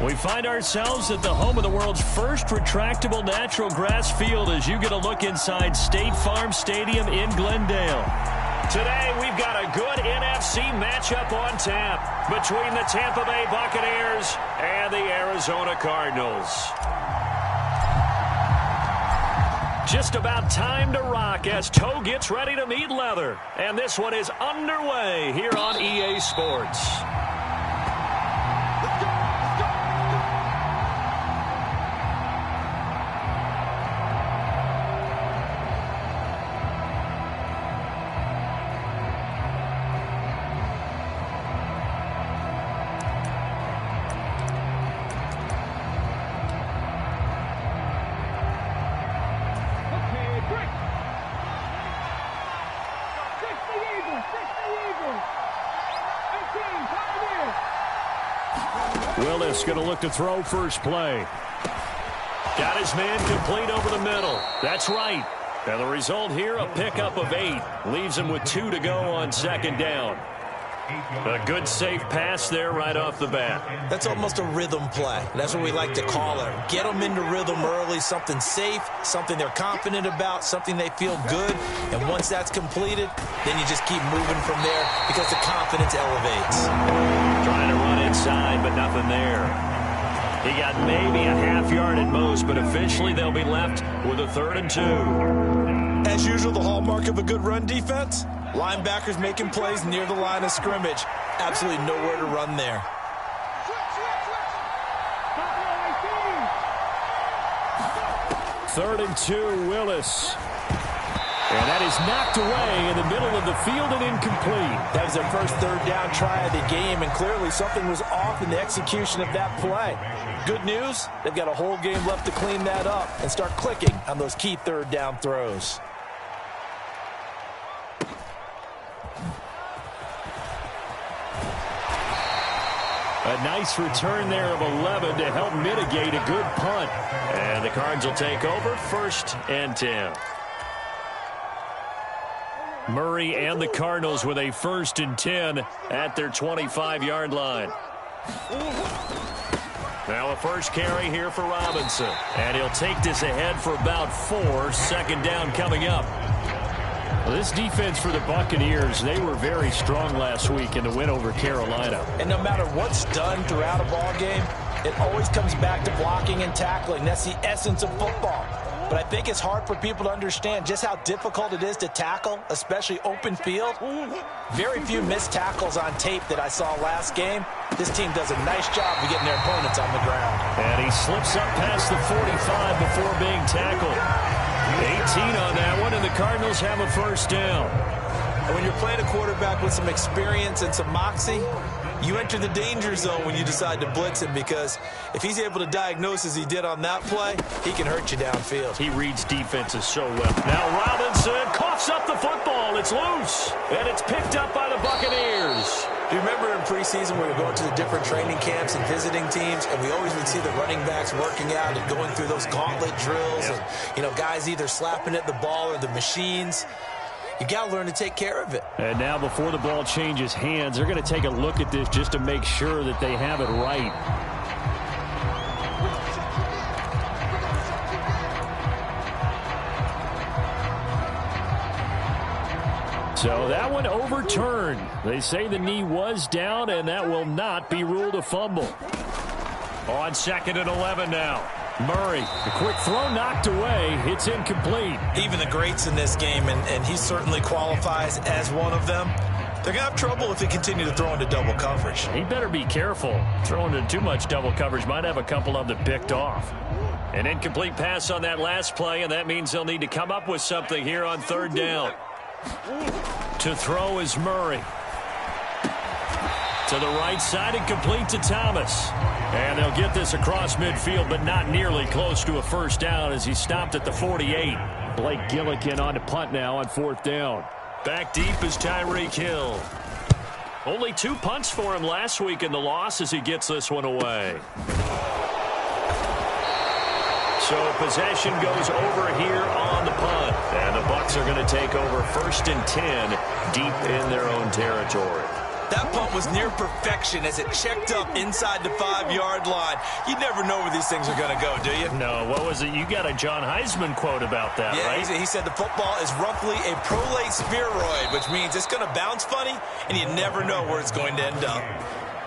We find ourselves at the home of the world's first retractable natural grass field as you get a look inside State Farm Stadium in Glendale. Today, we've got a good NFC matchup on tap between the Tampa Bay Buccaneers and the Arizona Cardinals. Just about time to rock as toe gets ready to meet leather. And this one is underway here on EA Sports. Willis going to look to throw first play. Got his man complete over the middle. That's right. And the result here, a pickup of 8. Leaves him with 2 to go on second down. A good safe pass there right off the bat. That's almost a rhythm play. That's what we like to call it. Get them into rhythm early, something safe, something they're confident about, something they feel good. And once that's completed, then you just keep moving from there because the confidence elevates. Trying to run inside, but nothing there. He got maybe a half yard at most, but eventually they'll be left with a 3rd and 2. As usual, the hallmark of a good run defense, linebackers making plays near the line of scrimmage. Absolutely nowhere to run there. Third and 2, Willis. And that is knocked away in the middle of the field and incomplete. That was their first 3rd down try of the game, and clearly something was off in the execution of that play. Good news, they've got a whole game left to clean that up and start clicking on those key 3rd down throws. A nice return there of 11 to help mitigate a good punt. And the Cards will take over 1st and 10. Murray and the Cardinals with a 1st and 10 at their 25-yard line. Now a first carry here for Robinson. And he'll take this ahead for about 4. 2nd down coming up. Well, this defense for the Buccaneers, they were very strong last week in the win over Carolina. And no matter what's done throughout a ball game, it always comes back to blocking and tackling. That's the essence of football. But I think it's hard for people to understand just how difficult it is to tackle, especially open field. Very few missed tackles on tape that I saw last game. This team does a nice job of getting their opponents on the ground. And he slips up past the 45 before being tackled. 18 on that one, and the Cardinals have a 1st down. And when you're playing a quarterback with some experience and some moxie, you enter the danger zone when you decide to blitz him, because if he's able to diagnose as he did on that play, he can hurt you downfield. He reads defenses so well. Now Robinson coughs up the football. It's loose, and it's picked up by the Buccaneers. Do you remember in preseason we were going to the different training camps and visiting teams, and we always would see the running backs working out and going through those gauntlet drills, and, you know, guys either slapping at the ball or the machines. You got to learn to take care of it. And now before the ball changes hands, they're going to take a look at this just to make sure that they have it right. So that one overturned. They say the knee was down, and that will not be ruled a fumble. On 2nd and 11 now. Murray, the quick throw knocked away. It's incomplete. Even the greats in this game, and he certainly qualifies as one of them, they're going to have trouble if they continue to throw into double coverage. He better be careful. Throwing into too much double coverage might have a couple of them picked off. An incomplete pass on that last play, and that means they'll need to come up with something here on 3rd down. To throw is Murray. To the right side and complete to Thomas. And they'll get this across midfield, but not nearly close to a 1st down as he stopped at the 48. Blake Gillikin on to punt now on 4th down. Back deep is Tyreek Hill. Only 2 punts for him last week in the loss as he gets this one away. So possession goes over here on the punt. And the Bucs are going to take over 1st and 10 deep in their own territory. That punt was near perfection as it checked up inside the 5-yard line. You never know where these things are going to go, do you? No, what was it? You got a John Heisman quote about that, yeah, right? He said the football is roughly a prolate spheroid, which means it's going to bounce funny, and you never know where it's going to end up.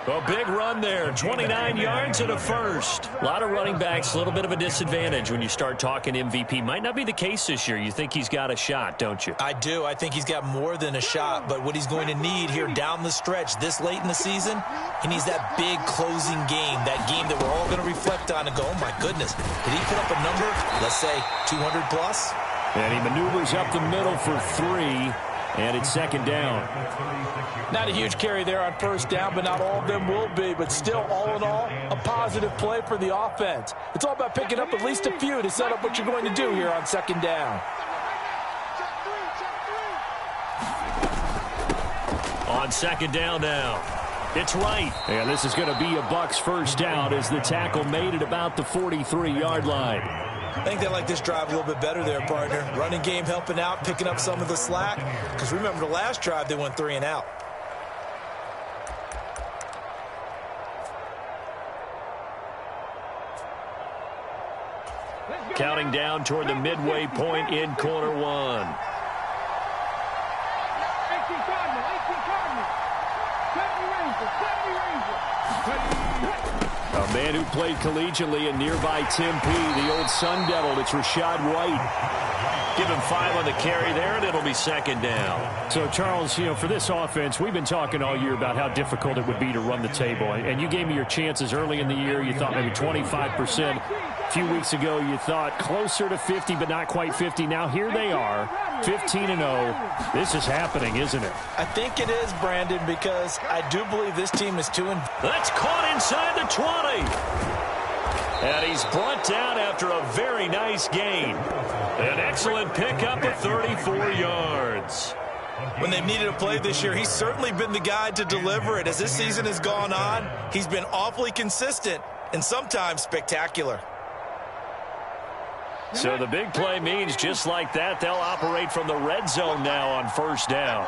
A big run there, 29 yards and a first. A lot of running backs, a little bit of a disadvantage when you start talking MVP. Might not be the case this year. You think he's got a shot, don't you? I do. I think he's got more than a shot, but what he's going to need here down the stretch this late in the season, he needs that big closing game, that game that we're all going to reflect on and go, oh my goodness, did he put up a number, let's say 200 plus? And he maneuvers up the middle for 3. And it's second down. Not a huge carry there on first down, but not all of them will be. But still, all in all, a positive play for the offense. It's all about picking up at least a few to set up what you're going to do here on second down. On second down now. It's right. And this is going to be a Bucs first down as the tackle made it about the 43-yard line. I think they like this drive a little bit better there, partner. Running game helping out, picking up some of the slack. Because remember, the last drive, they went 3 and out. Counting down toward the midway point in quarter 1. A man who played collegiately in nearby Tempe, the old Sun Devil, it's Rachaad White. Give him 5 on the carry there, and it'll be second down. So, Charles, you know, for this offense, we've been talking all year about how difficult it would be to run the table. And you gave me your chances early in the year. You thought maybe 25%. A few weeks ago, you thought closer to 50, but not quite 50. Now, here they are, 15-0. This is happening, isn't it? I think it is, Brandon, because I do believe this team is 2 and... That's caught inside the 20. And he's brought down after a very nice gain. An excellent pickup of 34 yards. When they've needed a play this year, he's certainly been the guy to deliver it. As this season has gone on, he's been awfully consistent and sometimes spectacular. So the big play means just like that, they'll operate from the red zone now on first down.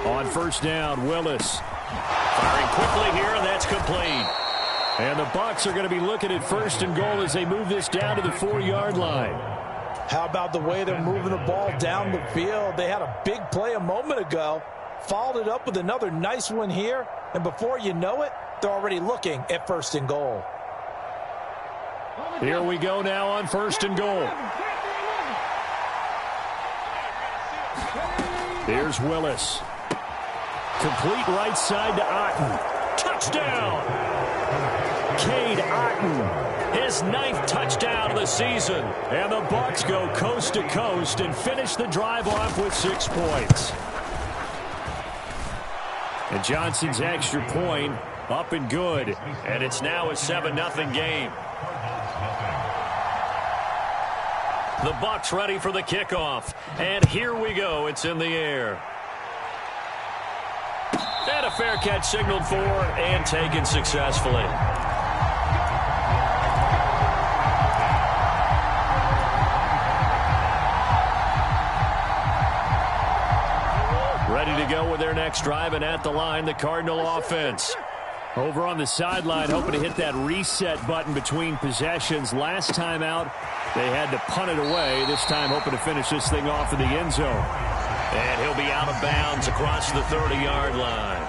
On first down, Willis firing quickly here, and that's complete. And the Bucs are going to be looking at first and goal as they move this down to the 4-yard line. How about the way they're moving the ball down the field? They had a big play a moment ago, followed it up with another nice one here, and before you know it, they're already looking at first and goal. Here we go now on first and goal. Here's Willis. Complete right side to Otten. Touchdown! Cade Otten, his 9th touchdown of the season. And the Bucs go coast to coast and finish the drive off with 6 points. And Johnson's extra point up and good. And it's now a 7-0 game. The Bucs ready for the kickoff. And here we go. It's in the air. And a fair catch signaled for and taken successfully. Ready to go with their next drive, and at the line, the Cardinal offense. Over on the sideline, hoping to hit that reset button between possessions. Last time out, they had to punt it away. This time, hoping to finish this thing off in the end zone. And he'll be out of bounds across the 30-yard line.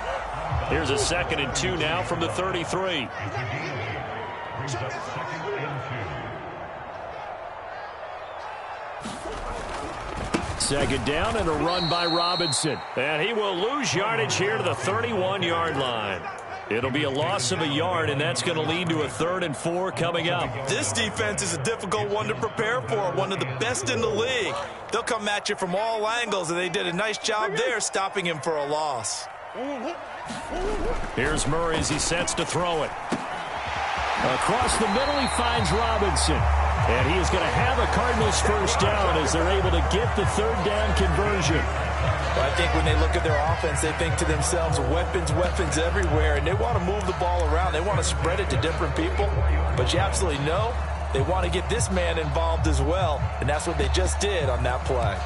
Here's a 2nd and 2 now from the 33. Second down and a run by Robinson. And he will lose yardage here to the 31-yard line. It'll be a loss of a yard, and that's going to lead to a 3rd and 4 coming up. This defense is a difficult one to prepare for, one of the best in the league. They'll come at you from all angles, and they did a nice job there stopping him for a loss. Here's Murray as he sets to throw it. Across the middle, he finds Robinson. And he is going to have a Cardinals first down as they're able to get the 3rd down conversion. Well, I think when they look at their offense, they think to themselves, weapons, weapons everywhere, and they want to move the ball around. They want to spread it to different people, but you absolutely know they want to get this man involved as well, and that's what they just did on that play.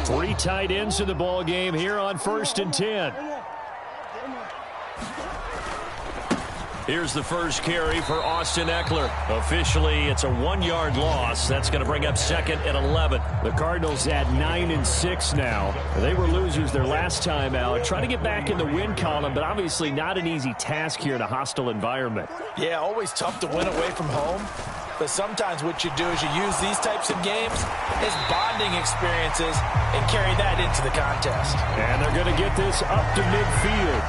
Three tight ends in the ball game here on 1st and 10. Here's the first carry for Austin Eckler. Officially, it's a 1-yard loss. That's going to bring up 2nd and 11. The Cardinals at 9-6 now. They were losers their last time out. Trying to get back in the win column, but obviously not an easy task here in a hostile environment. Yeah, always tough to win away from home. But sometimes what you do is you use these types of games as bonding experiences and carry that into the contest. And they're going to get this up to midfield.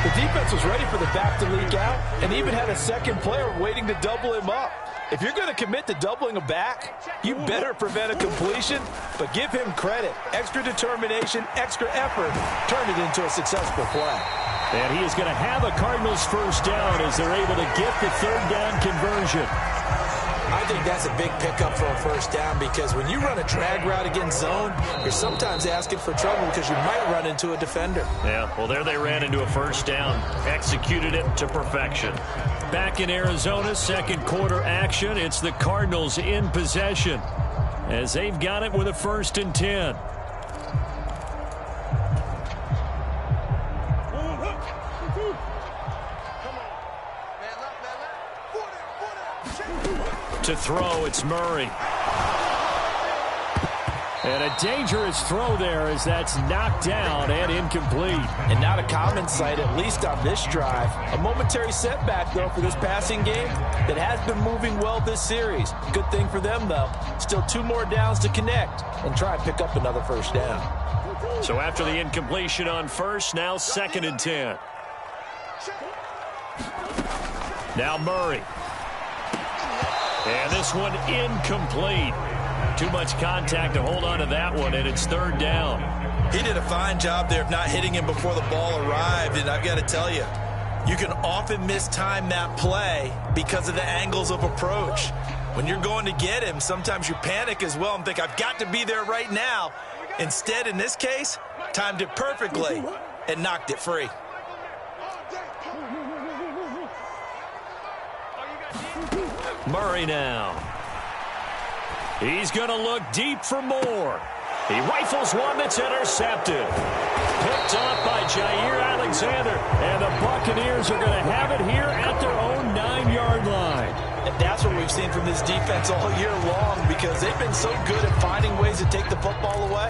The defense was ready for the back to leak out and even had a second player waiting to double him up. If you're going to commit to doubling a back, you better prevent a completion, but give him credit. Extra determination, extra effort, turn it into a successful play. And he is going to have a Cardinals first down as they're able to get the 3rd down conversion. I think that's a big pickup for a first down because when you run a drag route against zone, you're sometimes asking for trouble because you might run into a defender. Yeah, well, there they ran into a first down. Executed it to perfection. Back in Arizona, 2nd quarter action. It's the Cardinals in possession as they've got it with a 1st and 10. To throw, it's Murray. And a dangerous throw there as that's knocked down and incomplete. And not a common sight, at least on this drive. A momentary setback, though, for this passing game that has been moving well this series. Good thing for them, though. Still 2 more downs to connect and try and pick up another first down. So after the incompletion on first, now 2nd and 10. Now Murray. And this one incomplete. Too much contact to hold on to that one, and it's 3rd down. He did a fine job there of not hitting him before the ball arrived, and I've got to tell you, you can often mistime that play because of the angles of approach. When you're going to get him, sometimes you panic as well and think, I've got to be there right now. Instead, in this case, timed it perfectly and knocked it free. Murray now. He's going to look deep for more. He rifles one that's intercepted. Picked off by Jair Alexander. And the Buccaneers are going to have it here at their own 9-yard line. And that's what we've seen from this defense all year long because they've been so good at finding ways to take the football away.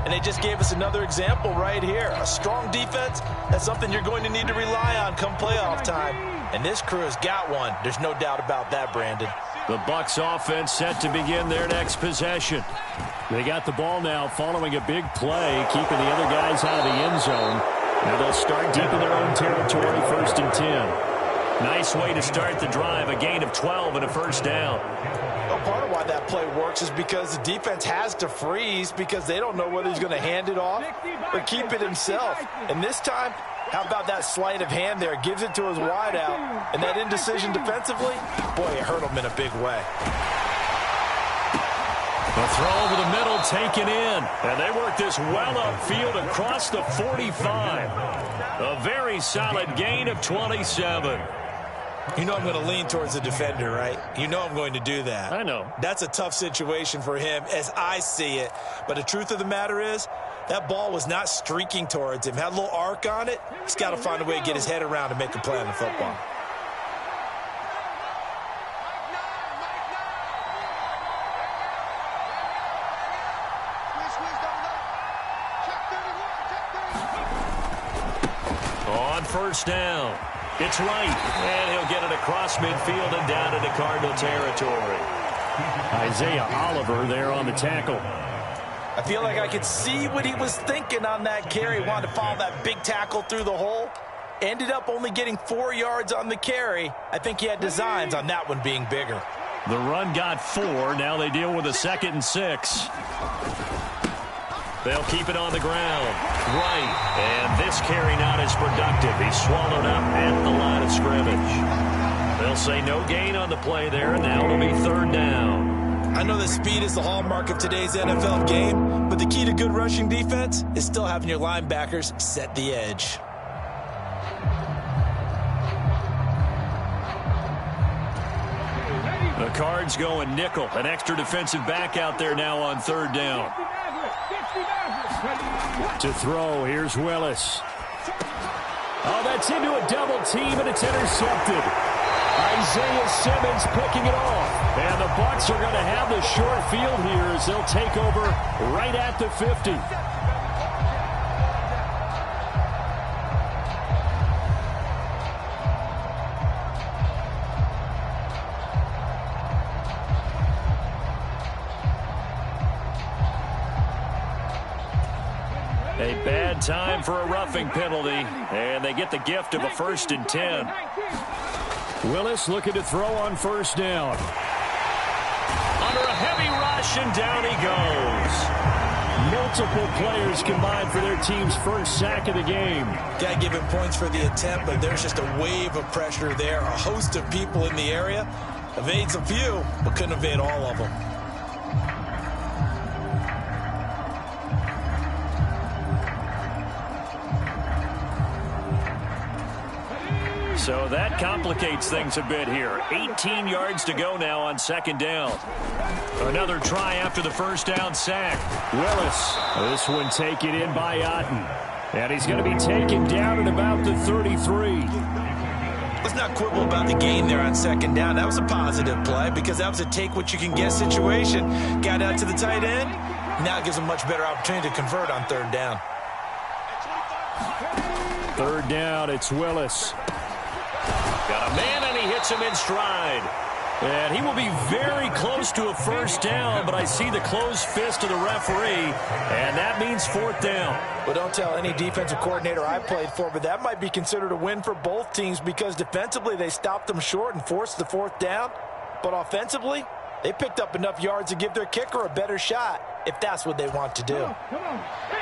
And they just gave us another example right here. A strong defense, that's something you're going to need to rely on come playoff time. And this crew has got one. There's no doubt about that, Brandon. The Bucs offense set to begin their next possession. They got the ball now following a big play, keeping the other guys out of the end zone. Now they'll start deep in their own territory, 1st and 10. Nice way to start the drive, a gain of 12 and a first down. Well, part of why that play works is because the defense has to freeze because they don't know whether he's going to hand it off or keep it himself. And this time, how about that sleight of hand there? Gives it to his wideout. And that indecision defensively, boy, it hurt him in a big way. The throw over the middle taken in. And they work this well upfield across the 45. A very solid gain of 27. You know I'm going to lean towards the defender, right? You know I'm going to do that. I know. That's a tough situation for him as I see it. But the truth of the matter is, that ball was not streaking towards him. Had a little arc on it. He's got to find a way to get his head around and make a play on the football. On first down. It's right, and he'll get it across midfield and down into Cardinal territory. Isaiah Oliver there on the tackle. I feel like I could see what he was thinking on that carry. Wanted to follow that big tackle through the hole. Ended up only getting 4 yards on the carry. I think he had designs on that one being bigger. The run got 4. Now they deal with a 2nd and 6. They'll keep it on the ground. Right. And this carry not as productive. He's swallowed up at the line of scrimmage. They'll say no gain on the play there. Now it'll be 3rd down. I know that speed is the hallmark of today's NFL game, but the key to good rushing defense is still having your linebackers set the edge. The Cards going nickel. An extra defensive back out there now on 3rd down. To throw, here's Willis. Oh, that's into a double team, and it's intercepted. Isaiah Simmons picking it off. And the Bucs are going to have the short field here as they'll take over right at the 50. A bad time for a roughing penalty, and they get the gift of a 1st and 10. Willis looking to throw on 1st down. Under a heavy rush, and down he goes. Multiple players combined for their team's 1st sack of the game. Got to give him points for the attempt, but there's just a wave of pressure there. A host of people in the area. Evades a few, but couldn't evade all of them. So that complicates things a bit here. 18 yards to go now on 2nd down. Another try after the 1st down sack. Willis. This one taken in by Otten. And he's going to be taken down at about the 33. Let's not quibble about the gain there on 2nd down. That was a positive play because that was a take-what-you-can-get situation. Got out to the tight end. Now it gives him a much better opportunity to convert on 3rd down. 3rd down, it's Willis. Got a man, and he hits him in stride. And he will be very close to a 1st down, but I see the closed fist of the referee, and that means 4th down. Well, don't tell any defensive coordinator I played for, but that might be considered a win for both teams because defensively they stopped them short and forced the 4th down. But offensively, they picked up enough yards to give their kicker a better shot if that's what they want to do. Come on. Hey,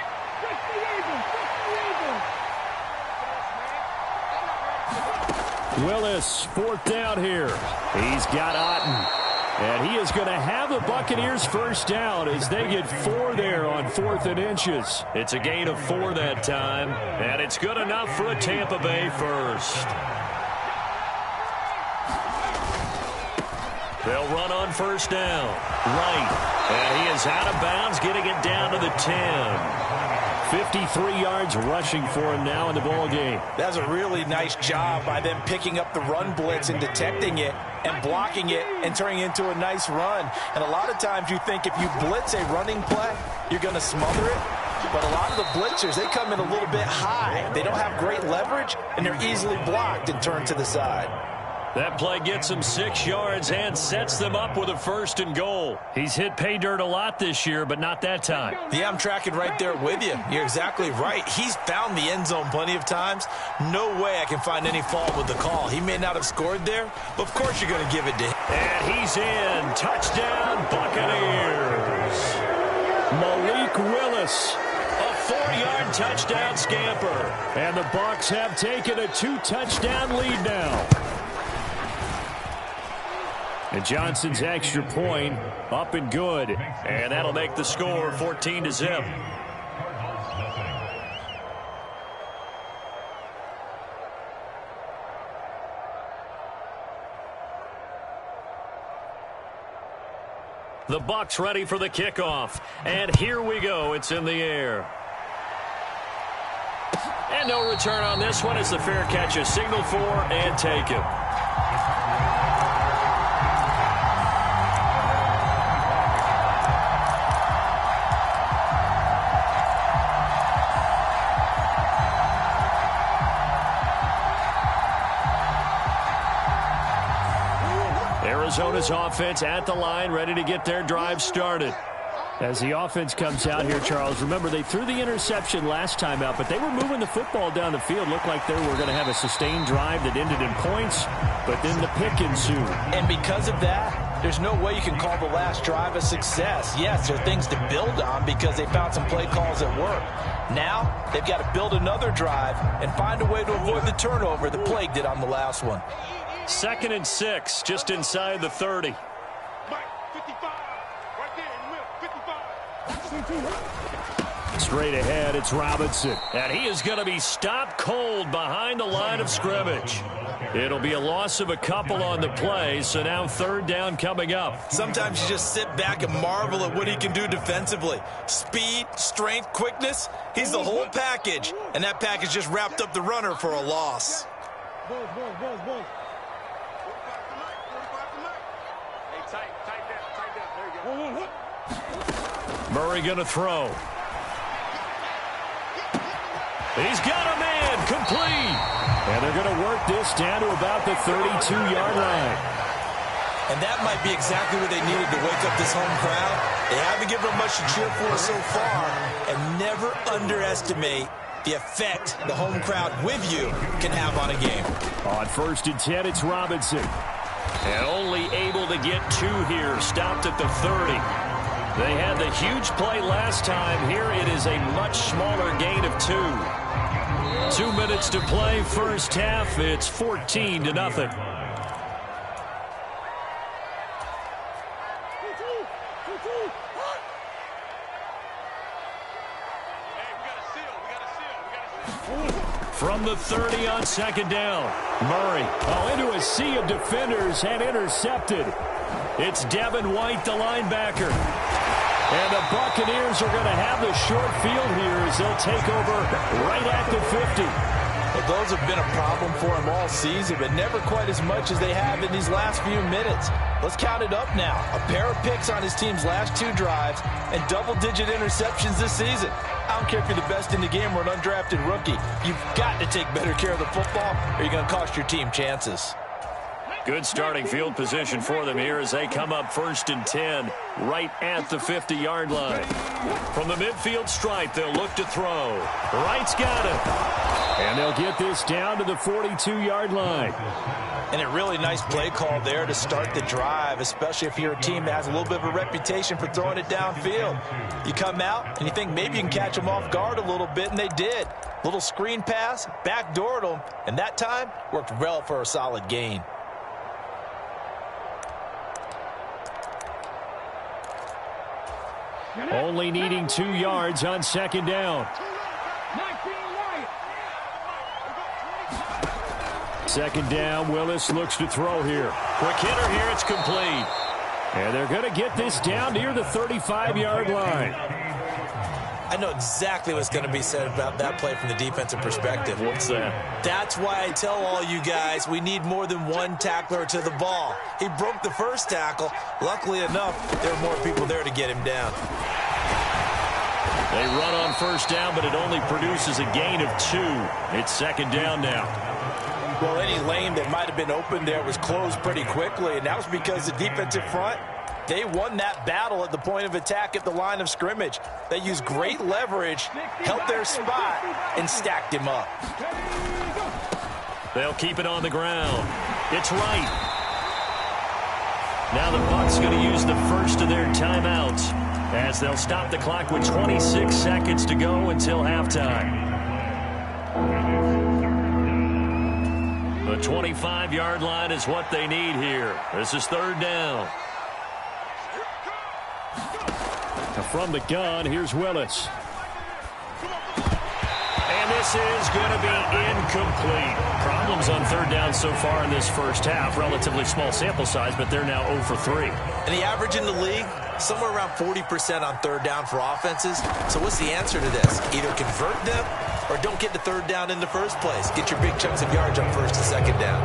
Willis, 4th down here. He's got Otten. And he is going to have the Buccaneers 1st down as they get 4 there on 4th and inches. It's a gain of 4 that time, and it's good enough for a Tampa Bay 1st. They'll run on 1st down. Right. And he is out of bounds, getting it down to the 10. 53 yards rushing for him now in the ball game. That's a really nice job by them picking up the run blitz and detecting it and blocking it and turning it into a nice run. And a lot of times you think if you blitz a running play, you're going to smother it. But a lot of the blitzers, they come in a little bit high. They don't have great leverage, and they're easily blocked and turned to the side. That play gets him 6 yards and sets them up with a 1st and goal. He's hit pay dirt a lot this year, but not that time. Yeah, I'm tracking right there with you. You're exactly right. He's found the end zone plenty of times. No way I can find any fault with the call. He may not have scored there, but of course you're going to give it to him. And he's in. Touchdown, Buccaneers. Malik Willis. A 4-yard touchdown scamper. And the Bucs have taken a 2-touchdown lead now. And Johnson's extra point up and good. And that'll make the score 14-0. The Bucs ready for the kickoff. And here we go. It's in the air. And no return on this one as the fair catch is signaled for and taken. Arizona's offense at the line, ready to get their drive started. As the offense comes out here, Charles, remember they threw the interception last time out, but they were moving the football down the field. Looked like they were going to have a sustained drive that ended in points, but then the pick ensued. And because of that, there's no way you can call the last drive a success. Yes, there are things to build on because they found some play calls that work. Now, they've got to build another drive and find a way to avoid the turnover that plagued it on the last one. 2nd and 6, just inside the 30. Straight ahead, it's Robinson. And he is going to be stopped cold behind the line of scrimmage. It'll be a loss of a couple on the play, so now third down coming up. Sometimes you just sit back and marvel at what he can do defensively. Speed, strength, quickness, he's the whole package. And that package just wrapped up the runner for a loss. Murray going to throw. He's got a man, complete. And they're going to work this down to about the 32-yard line. And that might be exactly what they needed to wake up this home crowd. They haven't given them much to cheer for so far. And never underestimate the effect the home crowd with you can have on a game. On 1st and 10, it's Robinson. And only able to get 2 here, stopped at the 30. They had the huge play last time. Here it is a much smaller gain of 2. 2 minutes to play, first half. It's 14-0. From the 30 on 2nd down. Murray, into a sea of defenders and intercepted. It's Devin White, the linebacker. And the Buccaneers are going to have the short field here as they'll take over right at the 50. Well, those have been a problem for them all season, but never quite as much as they have in these last few minutes. Let's count it up now. A pair of picks on his team's last 2 drives and double-digit interceptions this season. I don't care if you're the best in the game or an undrafted rookie. You've got to take better care of the football or you're going to cost your team chances. Good starting field position for them here as they come up 1st and 10 right at the 50-yard line. From the midfield stripe, they'll look to throw. Wright's got it. And they'll get this down to the 42-yard line. And a really nice play call there to start the drive, especially if you're a team that has a little bit of a reputation for throwing it downfield. You come out and you think maybe you can catch them off guard a little bit, and they did. Little screen pass, backdoored them, and that time worked well for a solid gain. Only needing 2 yards on 2nd down. 2nd down, Willis looks to throw here. Quick hitter here, it's complete. And they're going to get this down near the 35-yard line. I know exactly what's going to be said about that play from the defensive perspective. What's that? That's why I tell all you guys we need more than one tackler to the ball. He broke the first tackle. Luckily enough, there were more people there to get him down. They run on 1st down, but it only produces a gain of 2. It's 2nd down now. Well, any lane that might have been open there was closed pretty quickly, and that was because the defensive front, they won that battle at the point of attack at the line of scrimmage. They used great leverage, held their spot, and stacked him up. They'll keep it on the ground. It's Wright. Now the Bucs going to use the first of their timeouts as they'll stop the clock with 26 seconds to go until halftime. The 25-yard line is what they need here. This is 3rd down. From the gun, here's Willis. And this is going to be incomplete. Problems on 3rd down so far in this first half. Relatively small sample size, but they're now 0 for 3. And the average in the league, somewhere around 40% on 3rd down for offenses. So what's the answer to this? Either convert them or don't get the 3rd down in the first place. Get your big chunks of yards on 1st and 2nd down.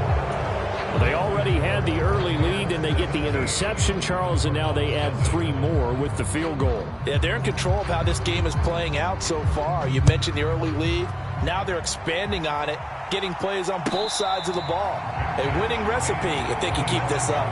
Well, they already had the early lead, and they get the interception, Charles, and now they add 3 more with the field goal. Yeah, they're in control of how this game is playing out so far. You mentioned the early lead. Now they're expanding on it, getting plays on both sides of the ball. A winning recipe if they can keep this up.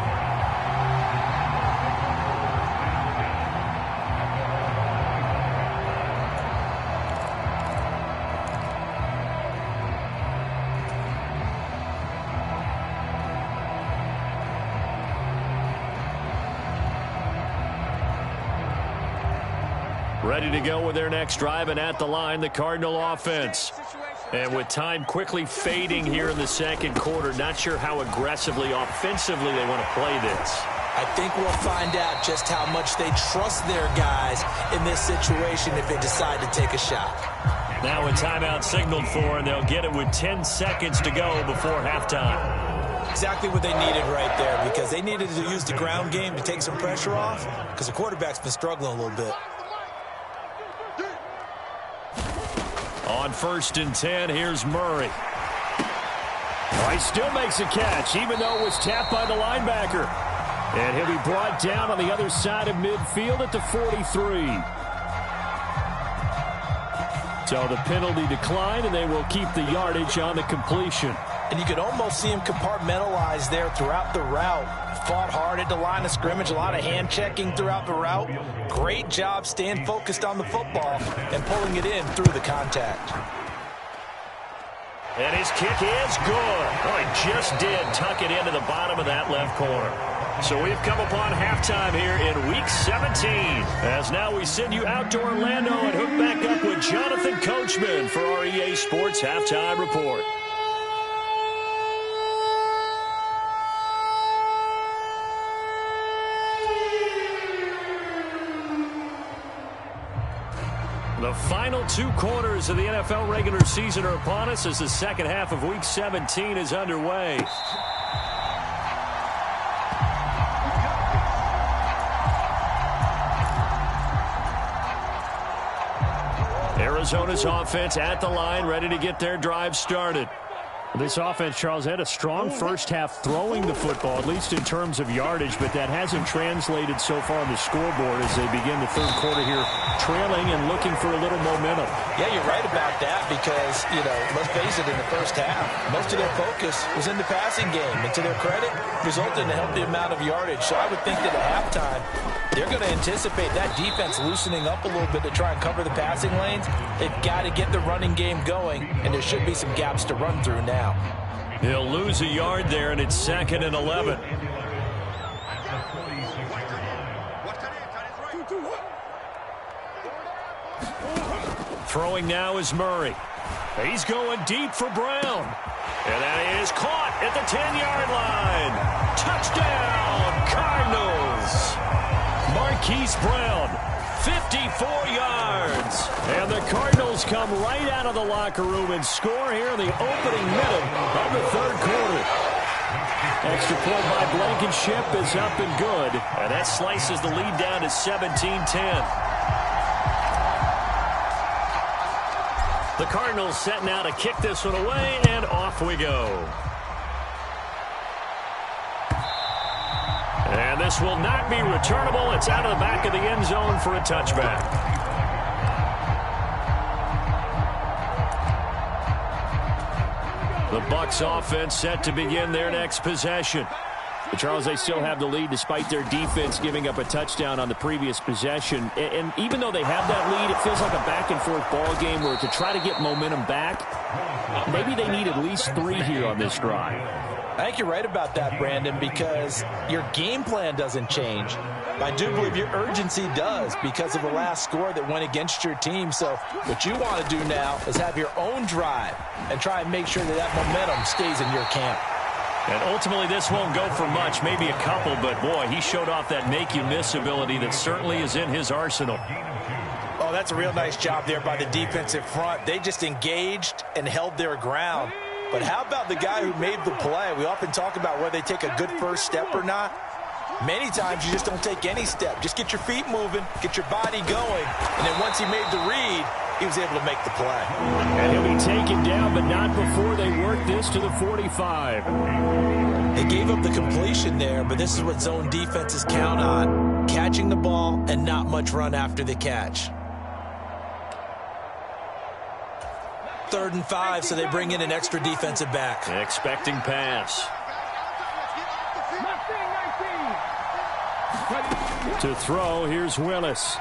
Ready to go with their next drive, and at the line, the Cardinal offense. And with time quickly fading here in the 2nd quarter, not sure how aggressively, offensively they want to play this. I think we'll find out just how much they trust their guys in this situation if they decide to take a shot. Now a timeout signaled for, and they'll get it with 10 seconds to go before halftime. Exactly what they needed right there, because they needed to use the ground game to take some pressure off, because the quarterback's been struggling a little bit. On 1st and 10, here's Murray. Oh, he still makes a catch, even though it was tapped by the linebacker. And he'll be brought down on the other side of midfield at the 43. So the penalty declined, and they will keep the yardage on the completion. And you could almost see him compartmentalize there throughout the route. Fought hard at the line of scrimmage, a lot of hand-checking throughout the route. Great job staying focused on the football and pulling it in through the contact. And his kick is good. Oh, he just did tuck it into the bottom of that left corner. So we've come upon halftime here in Week 17. As now we send you out to Orlando and hook back up with Jonathan Coachman for our EA Sports Halftime Report. The final 2 quarters of the NFL regular season are upon us as the second half of Week 17 is underway. Arizona's offense at the line, ready to get their drive started. This offense, Charles, had a strong first half throwing the football, at least in terms of yardage, but that hasn't translated so far on the scoreboard as they begin the third quarter here, trailing and looking for a little momentum. Yeah, you're right about that because, let's face it, in the first half, most of their focus was in the passing game. And to their credit, resulted in a healthy amount of yardage. So I would think that at halftime, they're going to anticipate that defense loosening up a little bit to try and cover the passing lanes. They've got to get the running game going, and there should be some gaps to run through now. He'll lose a yard there, and it's 2nd and 11. Throwing now is Murray. He's going deep for Brown. And that is caught at the 10-yard line. Touchdown, Cardinals. Marquise Brown, 54 yards. And the Cardinals come right out of the locker room and score here in the opening minute of the third quarter. Extra point by Blankenship is up and good. And that slices the lead down to 17-10. The Cardinals set now to kick this one away, and off we go. And this will not be returnable. It's out of the back of the end zone for a touchback. The Bucs offense set to begin their next possession. But Charles, they still have the lead despite their defense giving up a touchdown on the previous possession. And even though they have that lead, it feels like a back-and-forth ball game where to try to get momentum back, maybe they need at least 3 here on this drive. I think you're right about that, Brandon, because your game plan doesn't change. I do believe your urgency does because of the last score that went against your team. So what you want to do now is have your own drive and try and make sure that that momentum stays in your camp. And ultimately, this won't go for much, maybe a couple, but boy, he showed off that make-you-miss ability that certainly is in his arsenal. Oh, that's a real nice job there by the defensive front. They just engaged and held their ground. But how about the guy who made the play? We often talk about whether they take a good first step or not. Many times you just don't take any step. Just get your feet moving, get your body going, and then once he made the read, he was able to make the play. And he'll be taken down, but not before they work this to the 45. They gave up the completion there, but this is what zone defenses count on, catching the ball and not much run after the catch. 3rd and 5, so they bring in an extra defensive back. Expecting pass. To throw, here's Willis.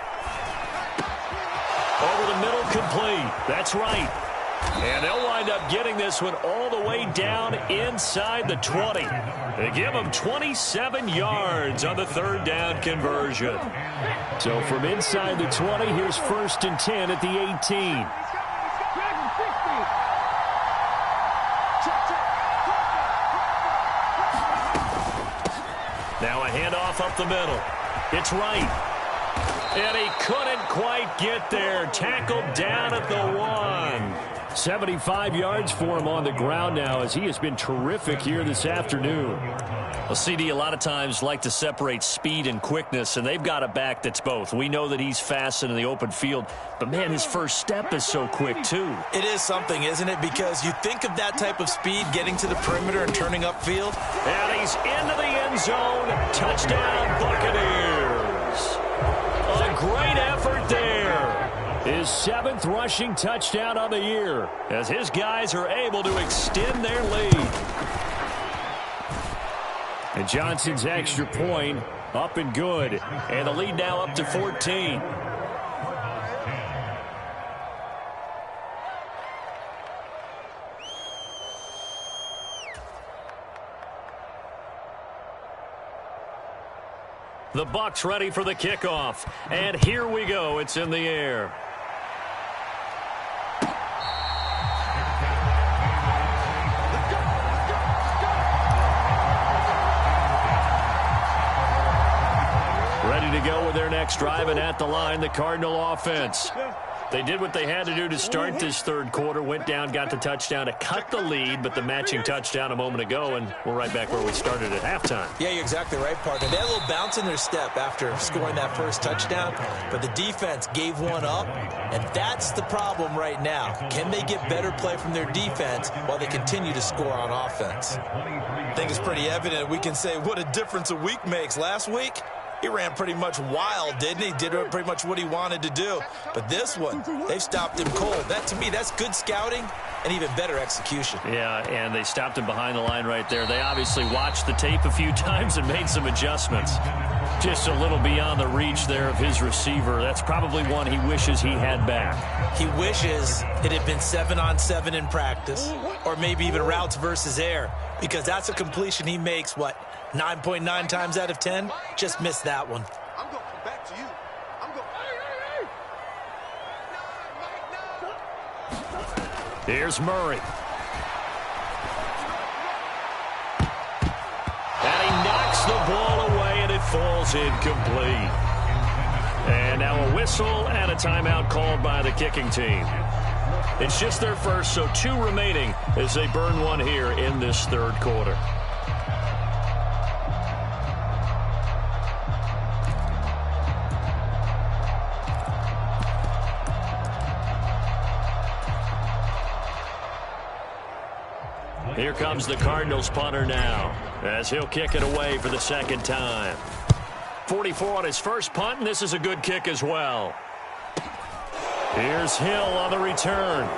Over the middle, complete. That's right. And they'll wind up getting this one all the way down inside the 20. They give them 27 yards on the 3rd down conversion. So from inside the 20, here's 1st and 10 at the 18. Now a handoff up the middle. It's right. And he couldn't quite get there. Tackled down at the 1. 75 yards for him on the ground now as he has been terrific here this afternoon. Well, CD, a lot of times like to separate speed and quickness, and they've got a back that's both. We know that he's fast in the open field, but, man, his first step is so quick, too. It is something, isn't it? Because you think of that type of speed getting to the perimeter and turning upfield. And he's into the end zone. Touchdown, Buccaneers. A great effort there. His 7th rushing touchdown on the year as his guys are able to extend their lead. And Johnson's extra point up and good. And the lead now up to 14. The Bucs ready for the kickoff. And here we go. It's in the air. Ready to go with their next drive, and at the line, the Cardinal offense. They did what they had to do to start this third quarter, went down, got the touchdown to cut the lead, but the matching touchdown a moment ago, and we're right back where we started at halftime. Yeah, you're exactly right, partner. They had a little bounce in their step after scoring that first touchdown, but the defense gave one up, and that's the problem right now. Can they get better play from their defense while they continue to score on offense? I think it's pretty evident. We can say what a difference a week makes. Last week, he ran pretty much wild, didn't he? Did pretty much what he wanted to do. But this one, they've stopped him cold. That, to me, that's good scouting and even better execution. Yeah, and they stopped him behind the line right there. They obviously watched the tape a few times and made some adjustments. Just a little beyond the reach there of his receiver. That's probably one he wishes he had back. He wishes it had been 7-on-7 in practice, or maybe even routes versus air, because that's a completion he makes, 9.9 times out of 10? Just missed that one. I'm going back to you. I'm going. Here's Murray. And he knocks the ball away, and it falls incomplete. And now a whistle and a timeout called by the kicking team. It's just their first, so 2 remaining as they burn one here in this third quarter. Here comes the Cardinals punter now as he'll kick it away for the second time. 44 on his first punt, and this is a good kick as well. Here's Hill on the return.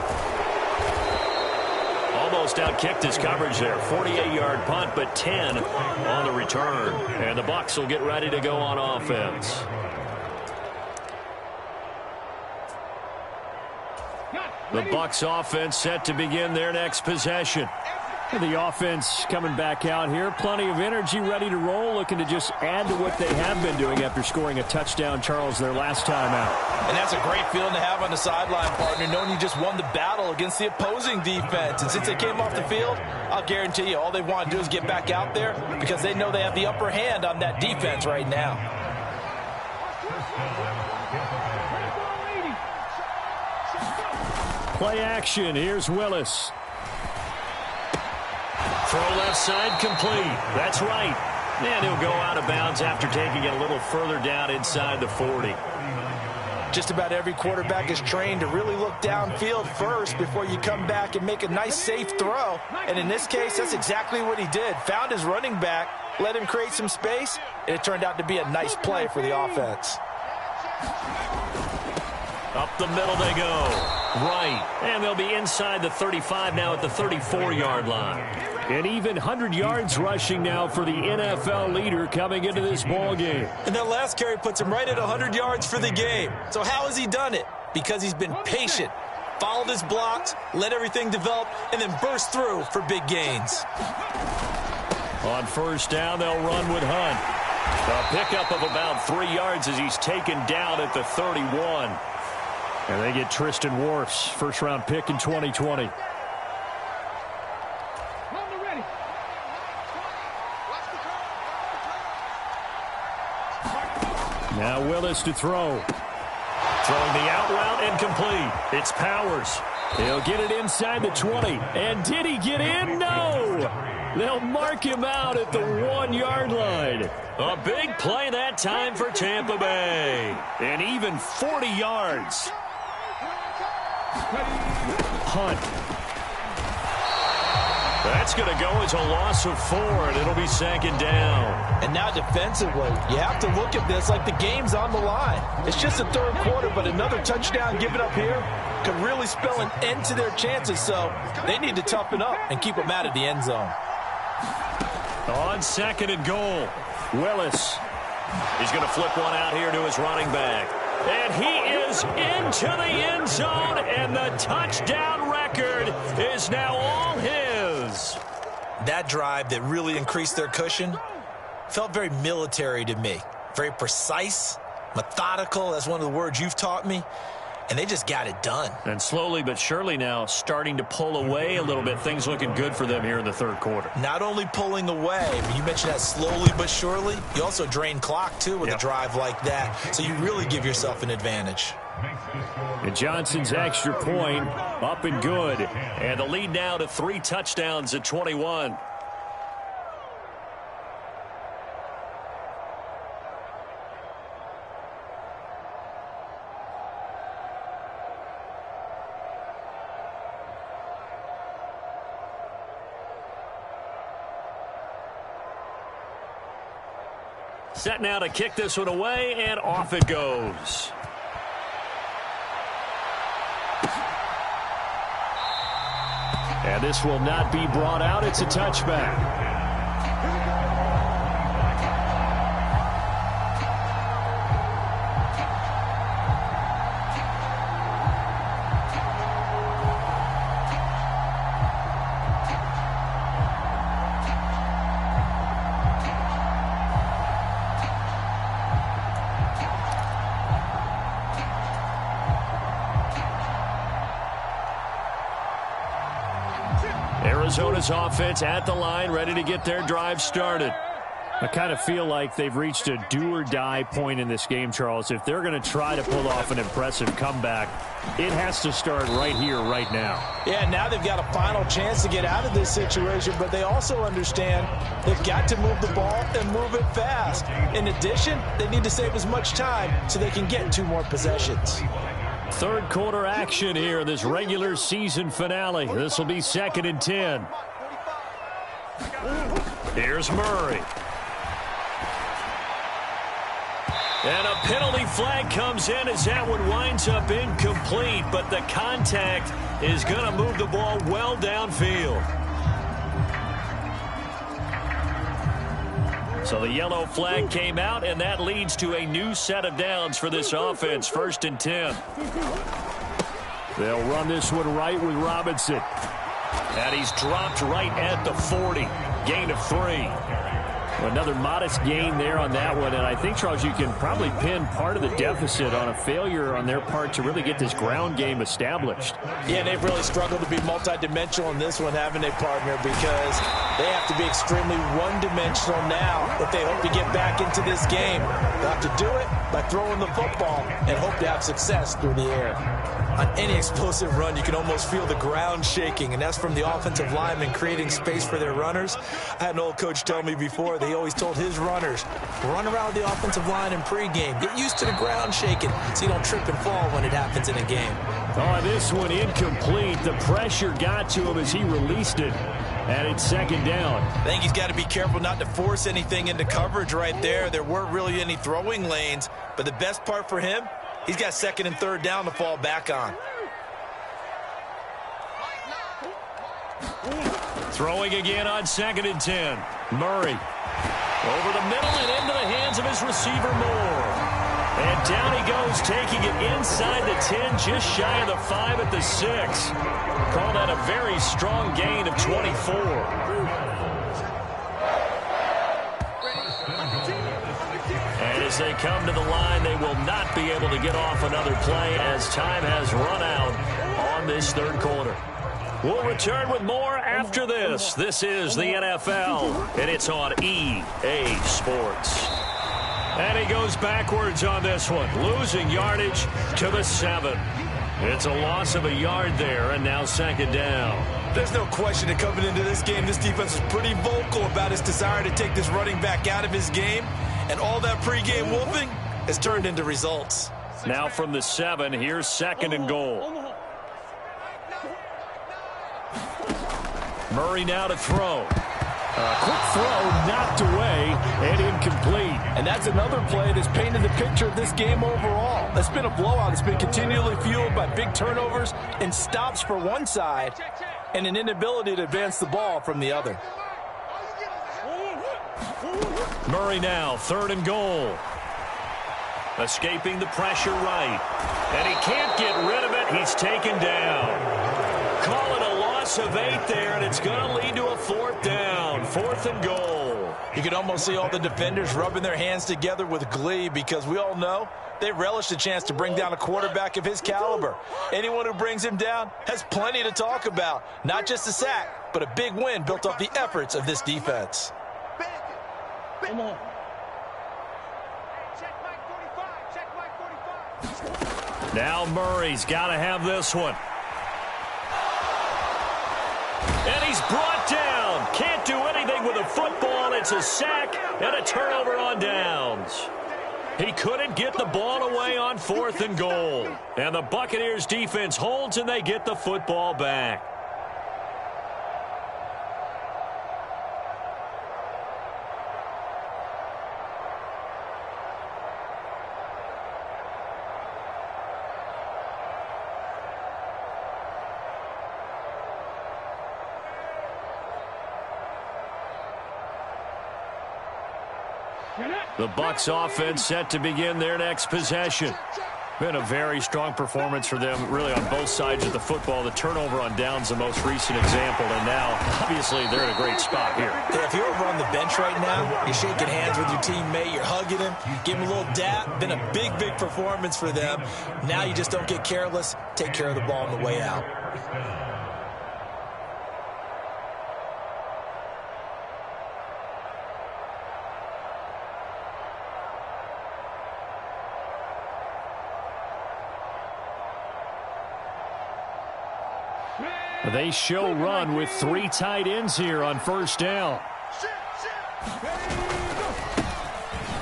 Almost outkicked his coverage there. 48-yard punt, but 10 on the return. And the Bucs will get ready to go on offense. The Bucs offense set to begin their next possession. The offense coming back out here. Plenty of energy, ready to roll, looking to just add to what they have been doing after scoring a touchdown, Charles, their last time out. And that's a great feeling to have on the sideline, partner, knowing you just won the battle against the opposing defense. And since they came off the field, I'll guarantee you all they want to do is get back out there because they know they have the upper hand on that defense right now. Play action. Here's Willis. Throw left side complete. That's right. And he'll go out of bounds after taking it a little further down inside the 40. Just about every quarterback is trained to really look downfield first before you come back and make a nice, safe throw. And in this case, that's exactly what he did. Found his running back, let him create some space, and it turned out to be a nice play for the offense. Up the middle they go. Right. And they'll be inside the 35 now at the 34-yard line. And even 100 yards rushing now for the NFL leader coming into this ball game. And that last carry puts him right at 100 yards for the game. So how has he done it? Because he's been patient, followed his blocks, let everything develop, and then burst through for big gains. On first down, they'll run with Hunt. A pickup of about 3 yards as he's taken down at the 31. And they get Tristan Wirfs, first-round pick in 2020. Now Willis to throw. Throwing the out route incomplete. It's Powers. He'll get it inside the 20. And did he get in? No! They'll mark him out at the 1-yard line. A big play that time for Tampa Bay. And even 40 yards. Hunt. That's going to go as a loss of 4, and it'll be 2nd down. And now defensively, you have to look at this like the game's on the line. It's just the 3rd quarter, but another touchdown given up here could really spell an end to their chances, so they need to toughen up and keep them out of the end zone. On 2nd and goal, Willis. He's going to flip one out here to his running back. And he is into the end zone, and the touchdown record is now all his. That drive that really increased their cushion felt very military to me. Very precise, methodical. That's one of the words you've taught me. And they just got it done. And slowly but surely now starting to pull away a little bit. Things looking good for them here in the 3rd quarter. Not only pulling away, but you mentioned that slowly but surely. You also drain clock, too, with a drive like that. So you really give yourself an advantage. And Johnson's extra point up and good. And the lead now to 3 touchdowns at 21. Set now to kick this one away, and off it goes. And this will not be brought out. It's a touchback. Arizona's offense at the line, ready to get their drive started. I kind of feel like they've reached a do-or-die point in this game, Charles. If they're going to try to pull off an impressive comeback, it has to start right here, right now. Yeah, now they've got a final chance to get out of this situation, but they also understand they've got to move the ball and move it fast. In addition, they need to save as much time so they can get 2 more possessions. 3rd quarter action here in this regular season finale. This will be 2nd and 10. Here's Murray. And a penalty flag comes in as that one winds up incomplete, but the contact is going to move the ball well downfield. So the yellow flag came out, and that leads to a new set of downs for this offense. 1st and 10. They'll run this one right with Robinson. And he's dropped right at the 40. Gain of 3. Another modest gain there on that one, and I think, Charles, you can probably pin part of the deficit on a failure on their part to really get this ground game established. Yeah, they've really struggled to be multidimensional in this one, haven't they, partner, because they have to be extremely one-dimensional now if they hope to get back into this game. They'll have to do it by throwing the football and hope to have success through the air. On any explosive run, you can almost feel the ground shaking, and that's from the offensive linemen creating space for their runners. I had an old coach tell me before, he always told his runners, run around the offensive line in pregame. Get used to the ground shaking so you don't trip and fall when it happens in a game. Oh, this one incomplete. The pressure got to him as he released it. And it's 2nd down. I think he's got to be careful not to force anything into coverage right there. There weren't really any throwing lanes, but the best part for him, he's got 2nd and 3rd down to fall back on. Throwing again on 2nd and 10. Murray. Over the middle and into the hands of his receiver, Moore. And down he goes, taking it inside the 10, just shy of the 5 at the 6. Call that a very strong gain of 24. And as they come to the line, they will not be able to get off another play as time has run out on this 3rd quarter. We'll return with more after this. This is the NFL, and it's on EA Sports. And he goes backwards on this one, losing yardage to the 7. It's a loss of a yard there, and now second down. There's no question that coming into this game, this defense is pretty vocal about its desire to take this running back out of his game. And all that pregame wolfing has turned into results. Now from the 7, here's second and goal. Murray now to throw. Quick throw, knocked away, and incomplete. And that's another play that's painted the picture of this game overall. It's been a blowout. It's been continually fueled by big turnovers and stops for one side and an inability to advance the ball from the other. Murray now, third and goal. Escaping the pressure right. And he can't get rid of it. He's taken down. Call it a loss of 8 there, and it's going to lead to a fourth down. Fourth and goal. You can almost see all the defenders rubbing their hands together with glee because we all know they relish the chance to bring down a quarterback of his caliber. Anyone who brings him down has plenty to talk about. Not just a sack, but a big win built off the efforts of this defense. Come on. Now Murray's got to have this one. And he's brought down. Can't do anything with a football. It's a sack and a turnover on downs. He couldn't get the ball away on fourth and goal. And the Buccaneers defense holds and they get the football back. The Bucs offense set to begin their next possession. Been a very strong performance for them, really, on both sides of the football. The turnover on downs, the most recent example, and now, obviously, they're in a great spot here. Yeah, if you're over on the bench right now, you're shaking hands with your teammate, you're hugging him, give him a little dap. Been a big, big performance for them. Now you just don't get careless. Take care of the ball on the way out. They show run with 3 tight ends here on first down.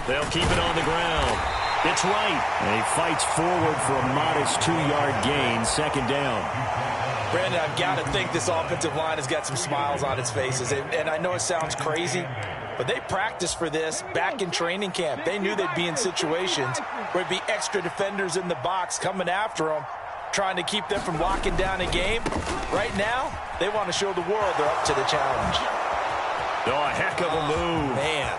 They'll keep it on the ground. It's right. And he fights forward for a modest 2-yard gain, second down. Brandon, I've got to think this offensive line has got some smiles on its faces. And I know it sounds crazy, but they practiced for this back in training camp. They knew they'd be in situations where there'd be extra defenders in the box coming after them, trying to keep them from locking down a game. Right now, they want to show the world they're up to the challenge. Oh, a heck of a move. Man.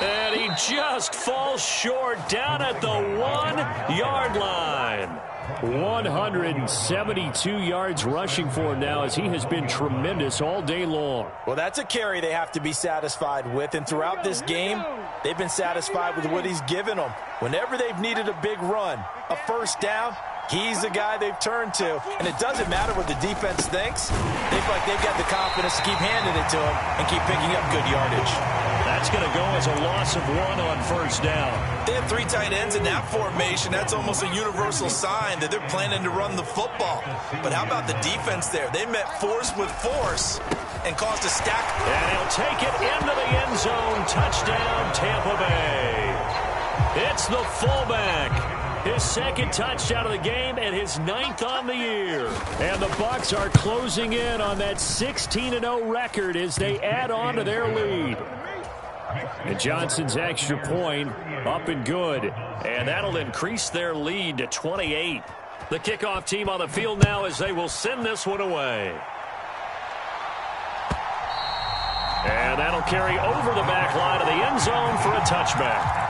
And he just falls short down at the 1-yard line. 172 yards rushing for him now, as he has been tremendous all day long. Well, that's a carry they have to be satisfied with, and throughout this game, they've been satisfied with what he's given them. Whenever they've needed a big run, a first down, he's the guy they've turned to. And it doesn't matter what the defense thinks. They feel like they've got the confidence to keep handing it to him and keep picking up good yardage. That's going to go as a loss of 1 on first down. They have 3 tight ends in that formation. That's almost a universal sign that they're planning to run the football. But how about the defense there? They met force with force and caused a stack. And he'll take it into the end zone. Touchdown, Tampa Bay. It's the fullback. His second touchdown of the game and his 9th on the year. And the Bucs are closing in on that 16-0 record as they add on to their lead. And Johnson's extra point up and good. And that'll increase their lead to 28. The kickoff team on the field now as they will send this one away. And that'll carry over the back line of the end zone for a touchback.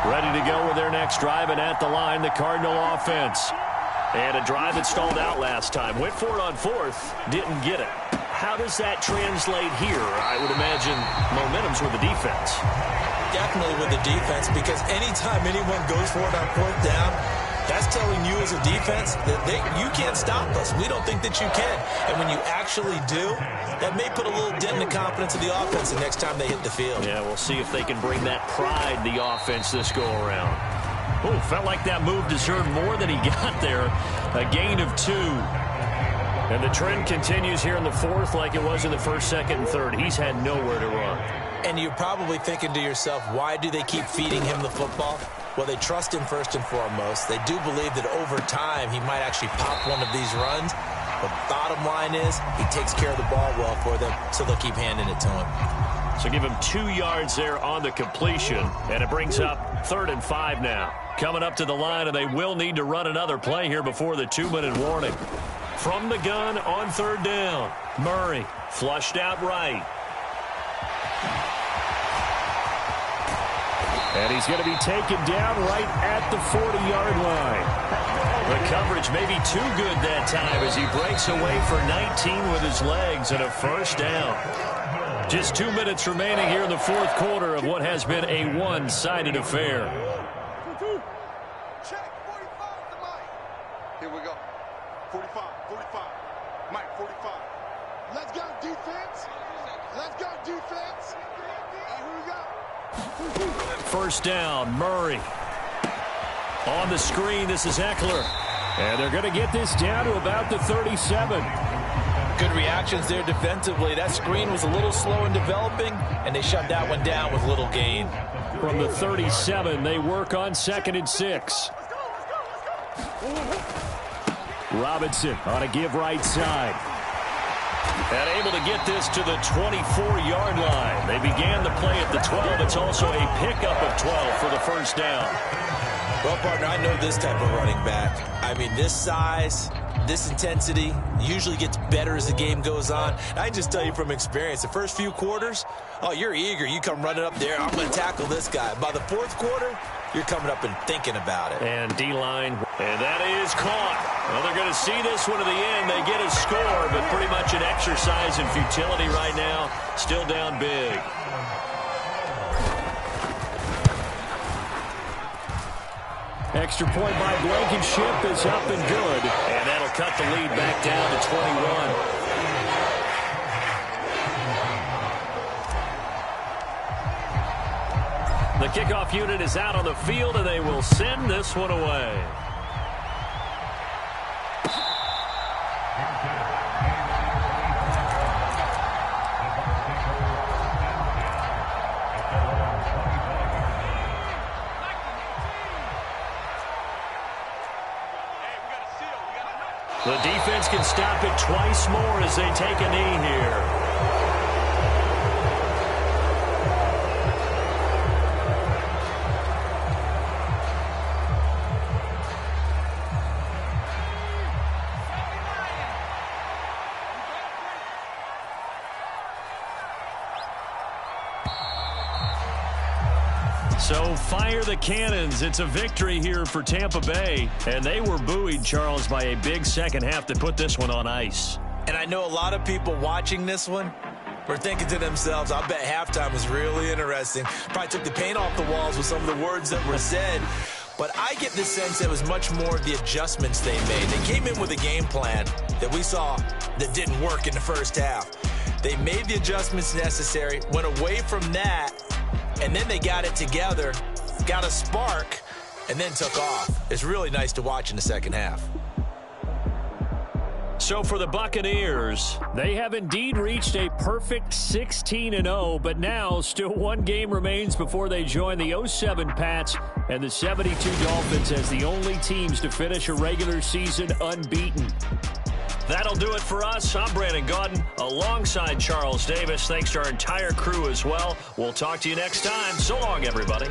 Ready to go with their next drive, and at the line, the Cardinal offense. And a drive that stalled out last time. Went for it on 4th, didn't get it. How does that translate here? I would imagine momentum's with the defense. Definitely with the defense, because anytime anyone goes for it on 4th down, That's telling you as a defense that you can't stop us. We don't think that you can. And when you actually do, that may put a little dent in the confidence of the offense the next time they hit the field. Yeah, we'll see if they can bring that pride in the offense this go-around. Oh, felt like that move deserved more than he got there. A gain of 2. And the trend continues here in the fourth like it was in the first, second, and third. He's had nowhere to run. And you're probably thinking to yourself, why do they keep feeding him the football? Well, they trust him first and foremost. They do believe that over time he might actually pop one of these runs. But bottom line is he takes care of the ball well for them, so they'll keep handing it to him. So give him 2 yards there on the completion, and it brings up 3rd and 5 now. Coming up to the line, and they will need to run another play here before the 2-minute warning. From the gun on 3rd down, Murray flushed out right. And he's going to be taken down right at the 40-yard line. The coverage may be too good that time as he breaks away for 19 with his legs and a first down. Just 2 minutes remaining here in the fourth quarter of what has been a one-sided affair. Check, 45 to Mike. Here we go. 45, 45. Mike, 45. Let's go, defense. Let's go, defense. Here we go. First down, Murray. On the screen, this is Eckler. And they're going to get this down to about the 37. Good reactions there defensively. That screen was a little slow in developing, and they shut that one down with little gain. From the 37, they work on 2nd and 6. Robinson on a give right side. And able to get this to the 24-yard line. They began the play at the 12. It's also a pickup of 12 for the first down. Well, partner, I know this type of running back. I mean, this size, this intensity usually gets better as the game goes on. I can just tell you from experience, the first few quarters, oh, you're eager. You come running up there, I'm going to tackle this guy. By the fourth quarter, you're coming up and thinking about it. And D-line, and that is caught. Well, they're going to see this one to the end. They get a score, but pretty much an exercise in futility right now. Still down big. Extra point by Blankenship is up and good. And that'll cut the lead back down to 21. The kickoff unit is out on the field, and they will send this one away. The defense can stop it twice more as they take a knee here. So fire the cannons. It's a victory here for Tampa Bay. And they were buoyed, Charles, by a big second half that put this one on ice. And I know a lot of people watching this one were thinking to themselves, I bet halftime was really interesting. Probably took the paint off the walls with some of the words that were said. But I get the sense it was much more the adjustments they made. They came in with a game plan that we saw that didn't work in the first half. They made the adjustments necessary, went away from that, and then they got it together, got a spark, and then took off. It's really nice to watch in the second half. So for the Buccaneers, they have indeed reached a perfect 16-0, but now still one game remains before they join the 07 Pats and the 72 Dolphins as the only teams to finish a regular season unbeaten. That'll do it for us. I'm Brandon Gaudin alongside Charles Davis. Thanks to our entire crew as well. We'll talk to you next time. So long, everybody.